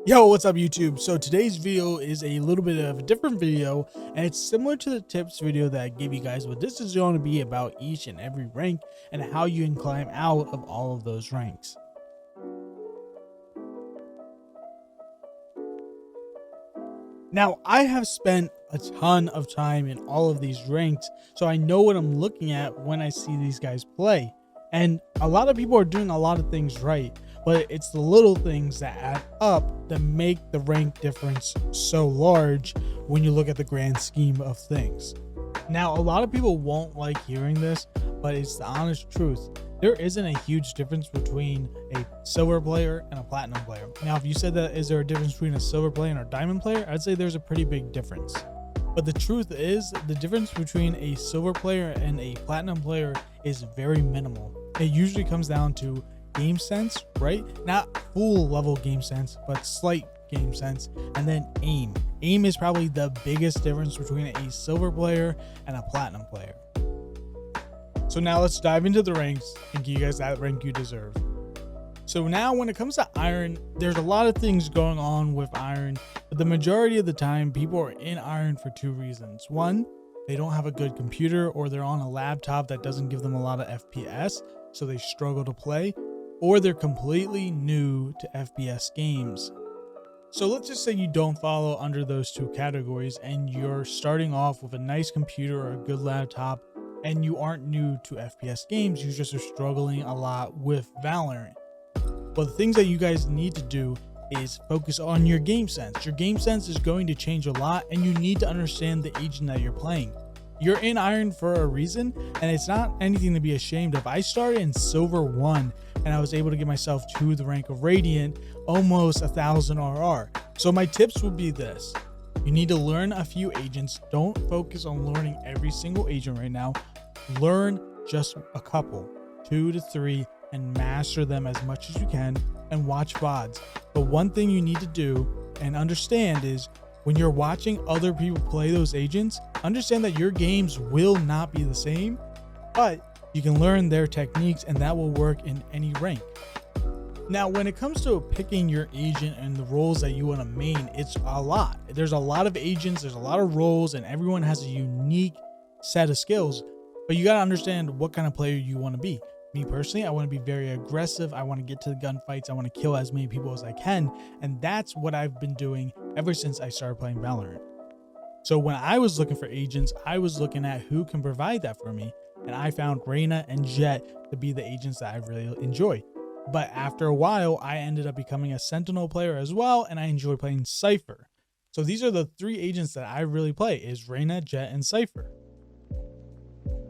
Yo, what's up YouTube? So today's video is a little bit of a different video, and it's similar to the tips video that I gave you guys, but this is going to be about each and every rank and how you can climb out of all of those ranks. Now, I have spent a ton of time in all of these ranks, so I know what I'm looking at when I see these guys play. And a lot of people are doing a lot of things right, but it's the little things that add up that make the rank difference so large when you look at the grand scheme of things. Now, a lot of people won't like hearing this, but it's the honest truth. There isn't a huge difference between a silver player and a platinum player. Now, if you said that, is there a difference between a silver player and a diamond player? I'd say there's a pretty big difference. But the truth is, the difference between a silver player and a platinum player is very minimal. It usually comes down to game sense, right? Not full level game sense, but slight game sense. And then aim. Aim is probably the biggest difference between a silver player and a platinum player. So now let's dive into the ranks and give you guys that rank you deserve. So now when it comes to iron, there's a lot of things going on with iron, but the majority of the time people are in iron for two reasons. One, they don't have a good computer, or they're on a laptop that doesn't give them a lot of FPS, so they struggle to play, or they're completely new to FPS games. So let's just say you don't follow under those two categories and you're starting off with a nice computer or a good laptop and you aren't new to FPS games, you just are struggling a lot with Valorant. But the things that you guys need to do is focus on your game sense. Your game sense is going to change a lot, and you need to understand the agent that you're playing. You're in iron for a reason, and it's not anything to be ashamed of. I started in silver 1 and I was able to get myself to the rank of radiant, almost 1000 RR. So my tips would be this: you need to learn a few agents. Don't focus on learning every single agent right now. Learn just a couple, 2 to 3, and master them as much as you can, and watch VODs. But one thing you need to do and understand is, when you're watching other people play those agents, understand that your games will not be the same, but you can learn their techniques and that will work in any rank. Now, when it comes to picking your agent and the roles that you want to main, it's a lot. There's a lot of agents, there's a lot of roles, and everyone has a unique set of skills, but you got to understand what kind of player you want to be. Me personally, I want to be very aggressive. I want to get to the gunfights. I want to kill as many people as I can. And that's what I've been doing ever since I started playing Valorant. So when I was looking for agents, I was looking at who can provide that for me. And I found Reyna and Jett to be the agents that I really enjoy. But after a while, I ended up becoming a Sentinel player as well. And I enjoy playing Cypher. So these are the three agents that I really play, is Reyna, Jett, and Cypher.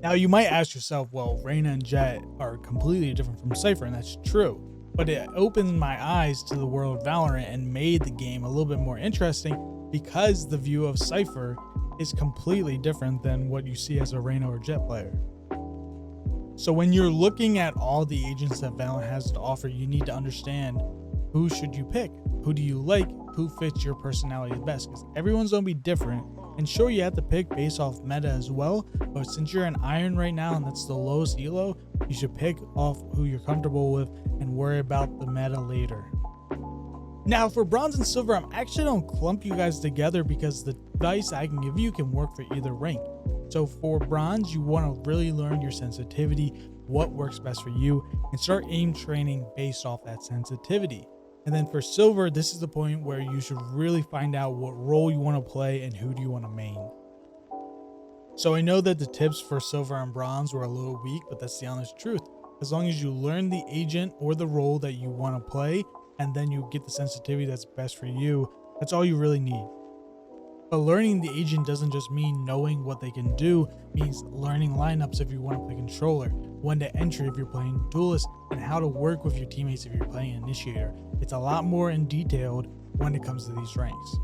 Now you might ask yourself, well, Reyna and Jett are completely different from Cypher, and that's true. But it opened my eyes to the world of Valorant and made the game a little bit more interesting, because the view of Cypher is completely different than what you see as a Reyna or Jett player. So when you're looking at all the agents that Valorant has to offer, you need to understand, who should you pick? Who do you like? Who fits your personality the best? Because everyone's going to be different. And sure, you have to pick based off meta as well, but since you're in iron right now and that's the lowest elo, you should pick off who you're comfortable with and worry about the meta later. Now for bronze and silver, I'm actually don't clump you guys together because the advice I can give you can work for either rank. So for bronze, you want to really learn your sensitivity, what works best for you, and start aim training based off that sensitivity. And then for silver, this is the point where you should really find out what role you want to play and who do you want to main. So I know that the tips for silver and bronze were a little weak, but that's the honest truth. As long as you learn the agent or the role that you want to play, and then you get the sensitivity that's best for you, that's all you really need. But learning the agent doesn't just mean knowing what they can do, it means learning lineups if you want to play controller, when to enter if you're playing duelist, and how to work with your teammates if you're playing initiator. It's a lot more in detailed when it comes to these ranks.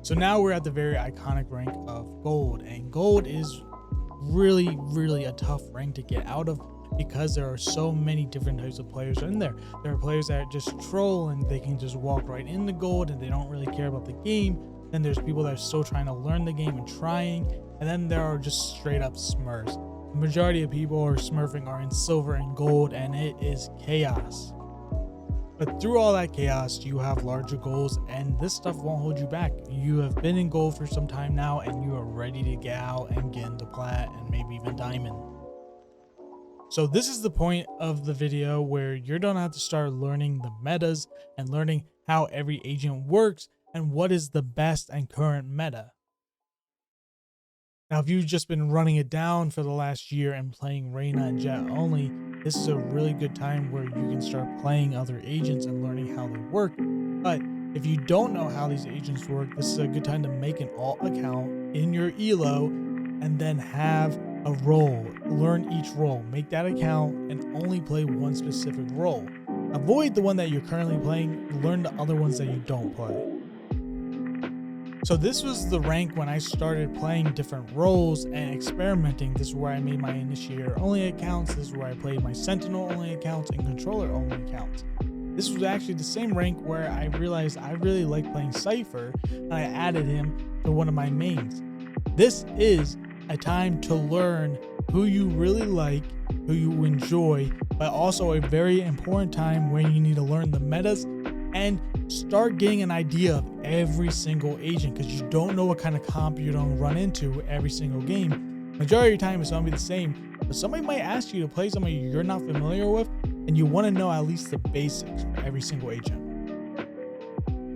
So now we're at the very iconic rank of gold, and gold is really a tough rank to get out of because there are so many different types of players in there. There are players that just troll and they can just walk right into gold and they don't really care about the game. Then there's people that are still trying to learn the game and trying, and then there are just straight up smurfs. The majority of people who are smurfing are in silver and gold, and it is chaos. But through all that chaos, you have larger goals, and this stuff won't hold you back. You have been in gold for some time now, and you are ready to get out and get into plat and maybe even diamond. So this is the point of the video where you're gonna have to start learning the metas and learning how every agent works and what is the best and current meta. Now, if you've just been running it down for the last year and playing Reyna and Jett only, this is a really good time where you can start playing other agents and learning how they work. But if you don't know how these agents work, this is a good time to make an alt account in your elo and then have a role. Learn each role, make that account and only play one specific role. Avoid the one that you're currently playing, learn the other ones that you don't play. So this was the rank when I started playing different roles and experimenting. This is where I made my initiator only accounts. This is where I played my sentinel only accounts and controller only accounts. This was actually the same rank where I realized I really like playing Cypher, and I added him to one of my mains. This is a time to learn who you really like, who you enjoy, but also a very important time when you need to learn the metas and start getting an idea of every single agent, because you don't know what kind of comp you're going to run into every single game. Majority of your time it's going to be the same, but somebody might ask you to play somebody you're not familiar with, and you want to know at least the basics for every single agent.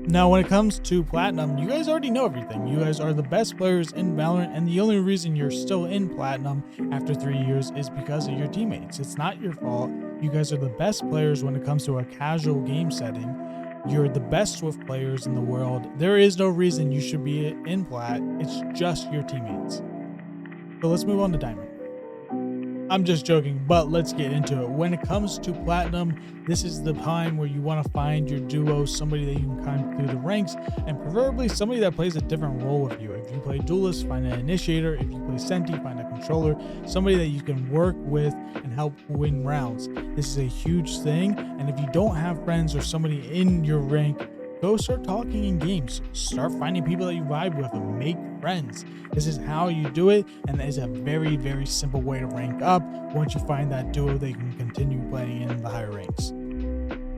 Now, when it comes to Platinum, you guys already know everything. You guys are the best players in Valorant, and the only reason you're still in Platinum after 3 years is because of your teammates. It's not your fault. You guys are the best players when it comes to a casual game setting. You're the best Swift players in the world. There is no reason you should be in plat. It's just your teammates. So let's move on to diamond. I'm just joking, but let's get into it. When it comes to platinum, this is the time where you want to find your duo, somebody that you can climb through the ranks, and preferably somebody that plays a different role with you. If you play duelist, find an initiator. If you play senti, find a controller. Somebody that you can work with and help win rounds. This is a huge thing, and if you don't have friends or somebody in your rank, go start talking in games. Start finding people that you vibe with and make friends. This is how you do it, and that is a very, very simple way to rank up once you find that duo that you can continue playing in the higher ranks.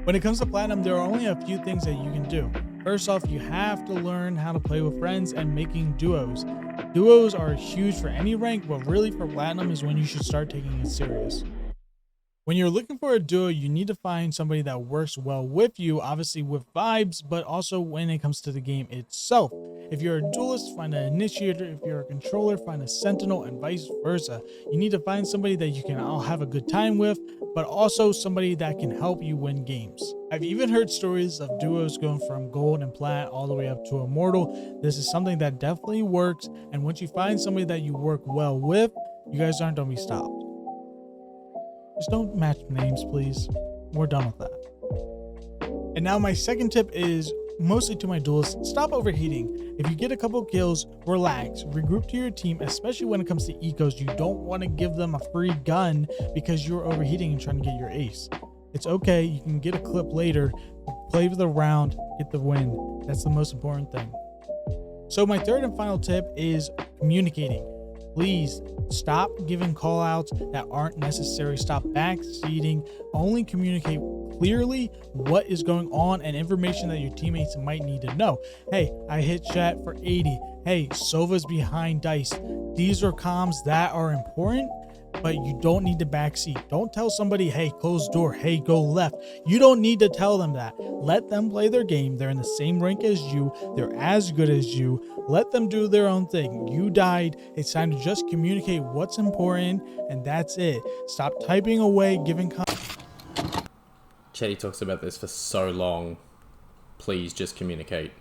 When it comes to platinum, there are only a few things that you can do. First off, you have to learn how to play with friends and making duos. Duos are huge for any rank, but really for platinum is when you should start taking it serious. When you're looking for a duo, you need to find somebody that works well with you, obviously with vibes, but also when it comes to the game itself. If you're a duelist, find an initiator. If you're a controller, find a sentinel, and vice versa. You need to find somebody that you can all have a good time with, but also somebody that can help you win games. I've even heard stories of duos going from gold and plat all the way up to immortal. This is something that definitely works, and once you find somebody that you work well with, you guys aren't going to be stopped. Just don't match names, please. We're done with that. And now my second tip is mostly to my duelists. Stop overheating. If you get a couple kills, relax. Regroup to your team, especially when it comes to ecos. You don't want to give them a free gun because you're overheating and trying to get your ace. It's okay. You can get a clip later. Play for the round. Get the win. That's the most important thing. So my third and final tip is communicating. Please stop giving call outs that aren't necessary. Stop backseating. Only communicate clearly what is going on and information that your teammates might need to know. Hey, I hit chat for 80. Hey, Sova's behind dice. These are comms that are important, but you don't need to backseat. Don't tell somebody, hey, close door, hey, go left. You don't need to tell them that. Let them play their game. They're in the same rank as you. They're as good as you. Let them do their own thing. You died. It's time to just communicate what's important, and that's it. Stop typing away, giving Chetti talks about this for so long. Please just communicate.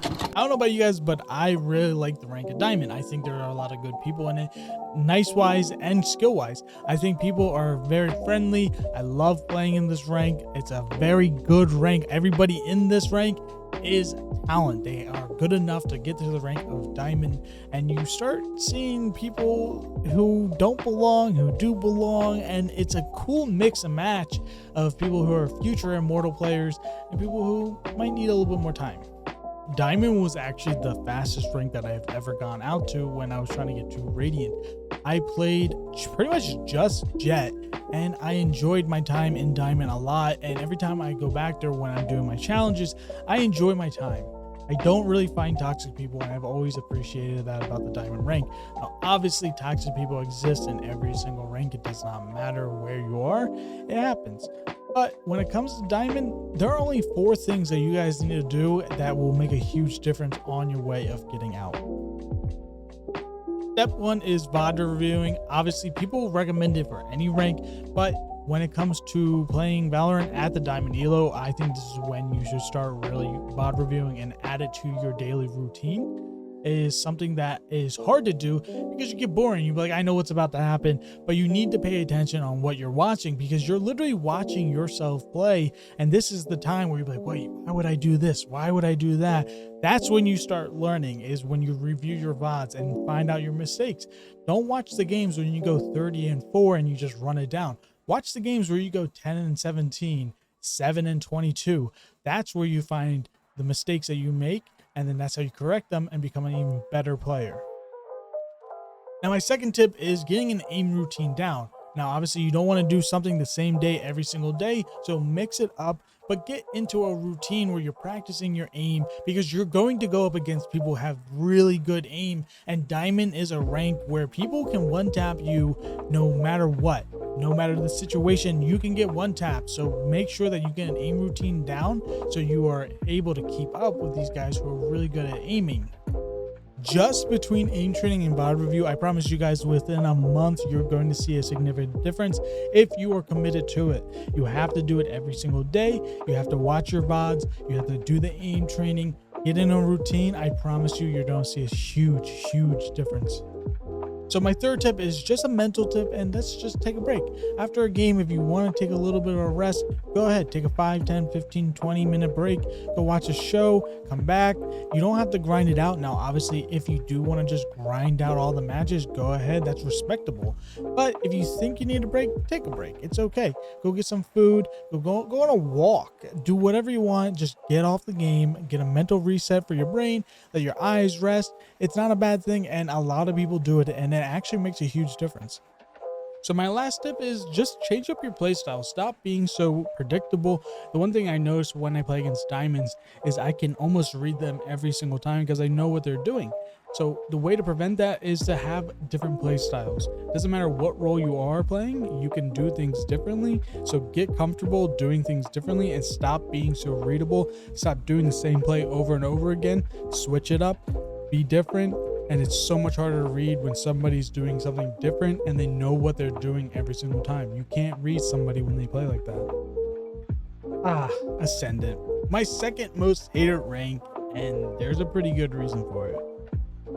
I don't know about you guys, but I really like the rank of diamond. I think there are a lot of good people in it, nice wise and skill wise. I think people are very friendly. I love playing in this rank. It's a very good rank. Everybody in this rank is talent. They are good enough to get to the rank of diamond, and you start seeing people who don't belong, who do belong, and it's a cool mix and match of people who are future immortal players and people who might need a little bit more time. Diamond was actually the fastest rank that I've ever gone out to when I was trying to get to Radiant. I played pretty much just Jet, and I enjoyed my time in Diamond a lot, and every time I go back there when I'm doing my challenges, I enjoy my time. I don't really find toxic people, and I've always appreciated that about the Diamond rank. Now, obviously, toxic people exist in every single rank. It does not matter where you are. It happens. But when it comes to Diamond, there are only 4 things that you guys need to do that will make a huge difference on your way of getting out. Step 1 is VOD reviewing. Obviously, people recommend it for any rank, but when it comes to playing Valorant at the Diamond Elo, I think this is when you should start really VOD reviewing and add it to your daily routine. It is something that is hard to do because you get boring. You're like, I know what's about to happen, but you need to pay attention on what you're watching because you're literally watching yourself play. And this is the time where you're like, wait, why would I do this? Why would I do that? That's when you start learning, is when you review your VODs and find out your mistakes. Don't watch the games when you go 30-4 and you just run it down. Watch the games where you go 10-17, 7-22. That's where you find the mistakes that you make, and then that's how you correct them and become an even better player. Now, my second tip is getting an aim routine down. Now, obviously, you don't want to do something the same day every single day, so mix it up, but get into a routine where you're practicing your aim, because you're going to go up against people who have really good aim, and Diamond is a rank where people can one-tap you no matter what. No matter the situation, you can get one tap. So make sure that you get an aim routine down so you are able to keep up with these guys who are really good at aiming. Just between aim training and VOD review, I promise you guys within a month, you're going to see a significant difference if you are committed to it. You have to do it every single day. You have to watch your VODs. You have to do the aim training, get in a routine. I promise you, you're going to see a huge, huge difference. So my third tip is just a mental tip, and let's just take a break. After a game, if you want to take a little bit of a rest, go ahead, take a 5, 10, 15, 20 minute break, go watch a show, come back. You don't have to grind it out. Now, obviously, if you do want to just grind out all the matches, go ahead, that's respectable. But if you think you need a break, take a break. It's okay. Go get some food, go on a walk, do whatever you want. Just get off the game, get a mental reset for your brain, let your eyes rest. It's not a bad thing, and a lot of people do it, and it actually makes a huge difference. So my last tip is just change up your playstyle. Stop being so predictable. The one thing I notice when I play against Diamonds is I can almost read them every single time because I know what they're doing. So the way to prevent that is to have different playstyles. Doesn't matter what role you are playing, you can do things differently. So get comfortable doing things differently and stop being so readable. Stop doing the same play over and over again. Switch it up, be different. And it's so much harder to read when somebody's doing something different and they know what they're doing every single time. You can't read somebody when they play like that. Ascendant. My second most hated rank, and there's a pretty good reason for it.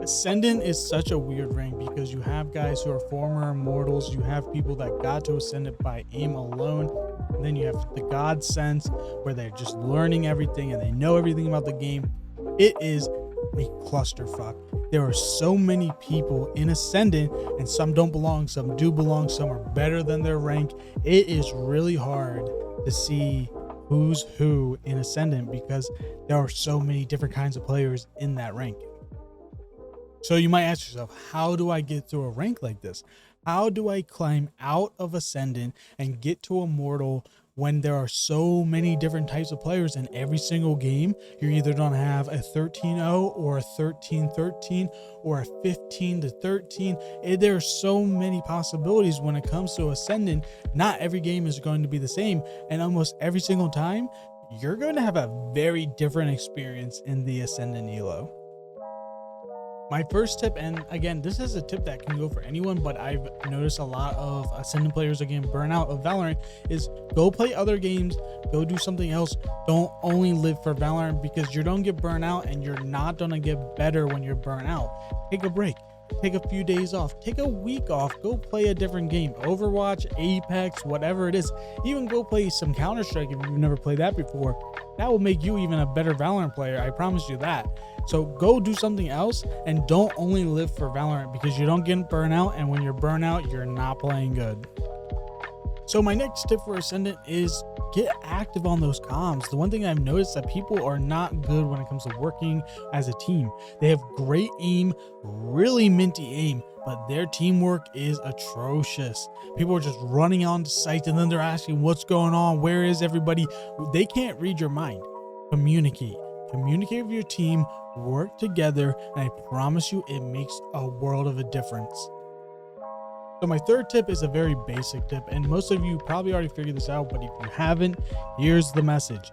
Ascendant is such a weird rank because you have guys who are former immortals, you have people that got to Ascendant by aim alone, and then you have the God sense where they're just learning everything and they know everything about the game. It is a clusterfuck. There are so many people in Ascendant, and some don't belong, some do belong, some are better than their rank. It is really hard to see who's who in Ascendant because there are so many different kinds of players in that rank. So you might ask yourself, how do I get through a rank like this? How do I climb out of Ascendant and get to Immortal when there are so many different types of players in every single game? You're either going to have a 13-0 or a 13-13 or a 15-13. There are so many possibilities when it comes to Ascendant. Not every game is going to be the same, and almost every single time you're going to have a very different experience in the Ascendant Elo. My first tip, and again, this is a tip that can go for anyone, but I've noticed a lot of Ascendant players again burn out of Valorant, is go play other games, go do something else. Don't only live for Valorant, because you don't get burnt out and you're not gonna get better when you're burnt out. Take a break, take a few days off, take a week off, go play a different game, Overwatch, Apex, whatever it is. Even go play some Counter-Strike if you've never played that before. That will make you even a better Valorant player, I promise you that. So go do something else and don't only live for Valorant, because you don't get burnt out, and when you're burnt out, you're not playing good. So my next tip for Ascendant is get active on those comms. The one thing I've noticed that people are not good when it comes to working as a team. They have great aim, really minty aim, but their teamwork is atrocious. People are just running onto site and then they're asking what's going on, where is everybody? They can't read your mind. Communicate with your team, work together, and I promise you it makes a world of a difference. So my third tip is a very basic tip, and most of you probably already figured this out, but if you haven't, here's the message.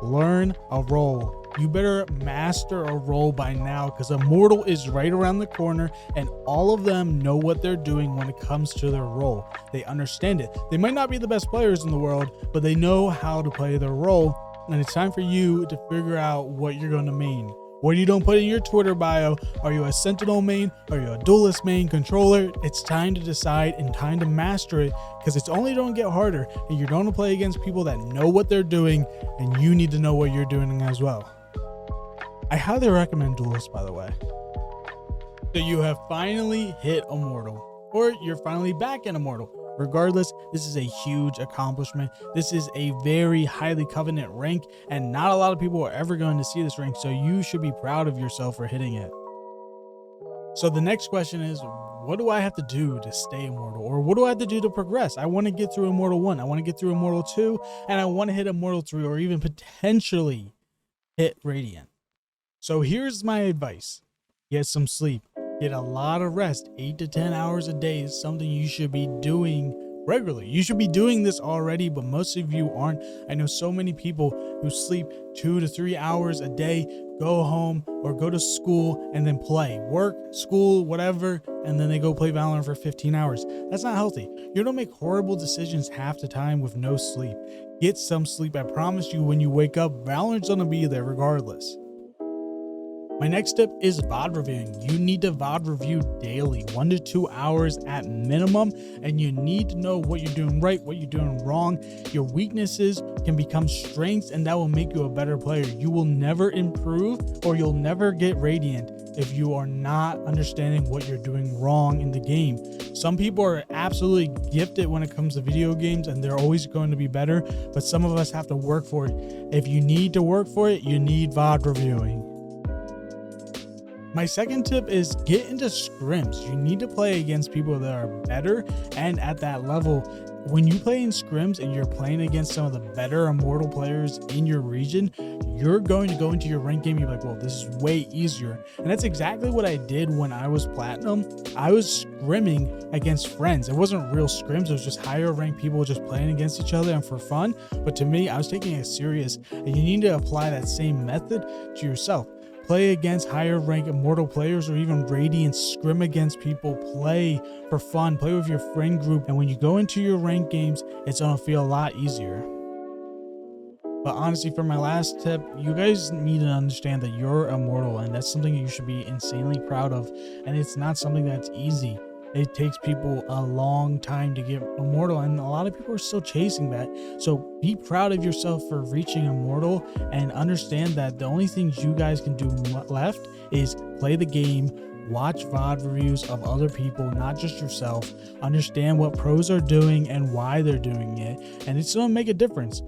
Learn a role. You better master a role by now, because Immortal is right around the corner and all of them know what they're doing when it comes to their role. They understand it. They might not be the best players in the world, but they know how to play their role, and it's time for you to figure out what you're going to main. What you don't put in your Twitter bio. Are you a Sentinel main? Are you a Duelist main, controller? It's time to decide and time to master it, because it's only going to get harder and you're going to play against people that know what they're doing, and you need to know what you're doing as well. I highly recommend Duelist, by the way. So you have finally hit Immortal, or you're finally back in Immortal. Regardless, this is a huge accomplishment. This is a very highly coveted rank, and not a lot of people are ever going to see this rank, so you should be proud of yourself for hitting it. So the next question is, what do I have to do to stay Immortal, or what do I have to do to progress? I want to get through Immortal 1, I want to get through Immortal 2, and I want to hit Immortal 3, or even potentially hit Radiant. So here's my advice. Get some sleep. Get a lot of rest. 8 to 10 hours a day is something you should be doing regularly. You should be doing this already, but most of you aren't. I know so many people who sleep 2 to 3 hours a day, go home or go to school and then play. Work, school, whatever, and then they go play Valorant for 15 hours. That's not healthy. You don't make horrible decisions half the time with no sleep. Get some sleep. I promise you, when you wake up, Valorant's gonna be there regardless. My next tip is VOD reviewing. You need to VOD review daily, 1 to 2 hours at minimum, and you need to know what you're doing right, what you're doing wrong. Your weaknesses can become strengths, and that will make you a better player. You will never improve, or you'll never get Radiant if you are not understanding what you're doing wrong in the game. Some people are absolutely gifted when it comes to video games, and they're always going to be better, but some of us have to work for it. If you need to work for it, you need VOD reviewing. My second tip is get into scrims. You need to play against people that are better and at that level. When you play in scrims and you're playing against some of the better Immortal players in your region, you're going to go into your rank game, you're like, well, this is way easier. And that's exactly what I did when I was Platinum. I was scrimming against friends. It wasn't real scrims, it was just higher ranked people just playing against each other and for fun. But to me, I was taking it serious, and you need to apply that same method to yourself. Play against higher ranked Immortal players, or even Radiant. Scrim against people. Play for fun. Play with your friend group. And when you go into your ranked games, it's going to feel a lot easier. But honestly, for my last tip, you guys need to understand that you're Immortal, and that's something you should be insanely proud of. And it's not something that's easy. It takes people a long time to get Immortal, and a lot of people are still chasing that. So be proud of yourself for reaching Immortal, and understand that the only things you guys can do left is play the game, watch VOD reviews of other people, not just yourself, understand what pros are doing and why they're doing it, and it's going to make a difference.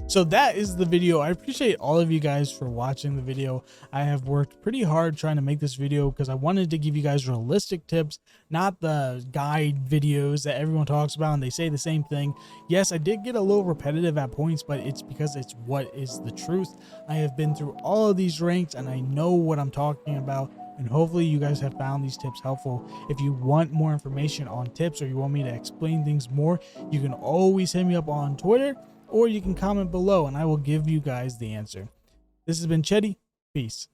So that is the video. I appreciate all of you guys for watching the video. I have worked pretty hard trying to make this video because I wanted to give you guys realistic tips, not the guide videos that everyone talks about and they say the same thing. Yes, I did get a little repetitive at points, but it's because it's what is the truth. I have been through all of these ranks and I know what I'm talking about. And hopefully you guys have found these tips helpful. If you want more information on tips, or you want me to explain things more, you can always hit me up on Twitter, or you can comment below and I will give you guys the answer. This has been Chetti. Peace.